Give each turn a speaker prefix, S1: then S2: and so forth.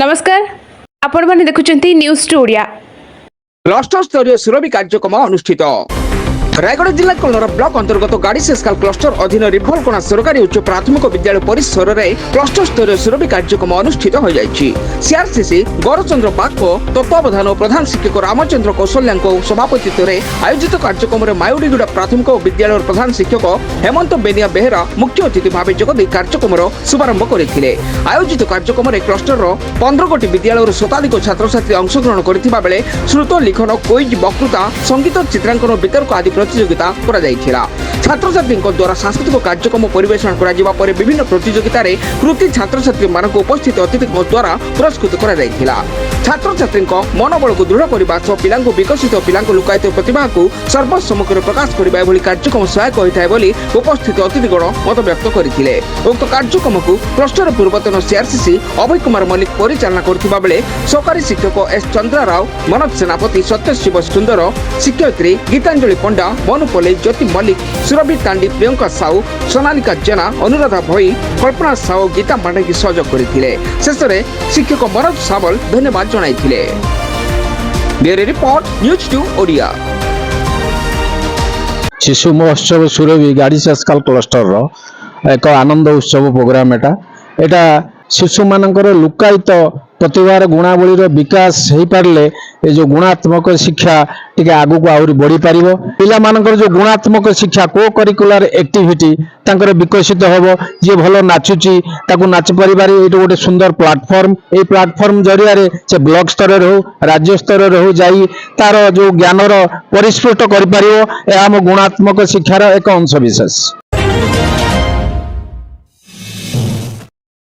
S1: नमस्कार आपण माने देखुचंती न्यूज टू ओडिया।
S2: क्लस्टर स्तरीय सुरभि कार्यक्रम अनुष्ठित रायगढ़ जिला कलर ब्लॉक अंतर्गत गाड़ी सेस्काल क्लस्टर अधीन रिभलकोना सरकारी उच्च प्राथमिक विद्यालय परिसर में क्लस्टर स्तरीय सुरभि कार्यक्रम अनुष्ठित हो जायछि। सीआरसीसी गौरचंद्र पाखो तत्वावधान और प्रधान शिक्षक रामचंद्र कौशल्या सभापतित्व में आयोजित कार्यक्रम में मायुडीगुड़ा प्राथमिक विद्यालय प्रधान शिक्षक हेमंत बेनिया बेहेरा मुख्य अतिथि भाव जोगदे कार्यक्रम शुभारंभ करथिले। आयोजित कार्यक्रम में क्लस्टर 15 गोटी विद्यालय शताधिक छात्र छात्री अंशग्रहण करथिबा बेले श्रुत लिखन क्विज वक्तृता संगीत चित्रांकन वितर्क आदि प्रतियोगिता करा जायथिला। छात्र छात्री द्वारा सांस्कृतिक कार्यक्रम परिवेषण करा जिबा परे विभिन्न प्रतियोगिता रे कृति छात्र छात्री मानक उपस्थित अतिथि द्वारा पुरस्कृत करा जायथिला। छात्र छात्री मनोबल को दृढ़ करबा सह पिलांको विकसित पिलांको लुकायित प्रतिभा को सर्वसम्मुखें प्रकाश करबा एभली कार्यक्रम सहायक होइथाय बोली उपस्थित अतिथिगण मत व्यक्त करथिले। उक्त कार्यक्रम को क्लस्टर पूर्वतन सीआरसीसी अभय कुमार मल्लिक परिचालना करथिबा बेले सहकारी शिक्षक एस चंद्र राव, मनोज सेनापति, सत्यशिव सुंदर, शिक्षयित्री गीतांजलि पंडा, मनु पल्ले, ज्योति मल्लिक, सुरभि तांडी, प्रियंका साहू, सोनालिका जेना, अनुराधा भई, कल्पना साहू, गीता मांडे सहयोग करथिले। शेष में शिक्षक मनोज सावल धन्यवाद जणाइथिले। Bureau report news 2 Odia.
S3: शिशु महोत्सव सुरभि गाड़ी सेस्काल क्लस्टर एक आनंद उत्सव प्रोग्राम एटा शिशु मानकर लुकायित प्रतिभार गुणावली विकास हो पारे ये जो गुणात्मक शिक्षा टी आगु को आहरी बढ़ी पार पिला मानकर जो गुणात्मक शिक्षा को करिकुलर एक्टिविटी तांकर विकसित होबो। जे भलो नाचुची ताकू नाच परिबारे ये गोटे सुंदर प्लाटफॉर्म ए प्लाटफॉर्म जरिया रे से ब्लॉक स्तर रे हो राज्य स्तर रे हो जाई तार जो ज्ञानर परिस्फुट करि पारिबो। ए हम गुणात्मक शिक्षार एक अंश विशेष।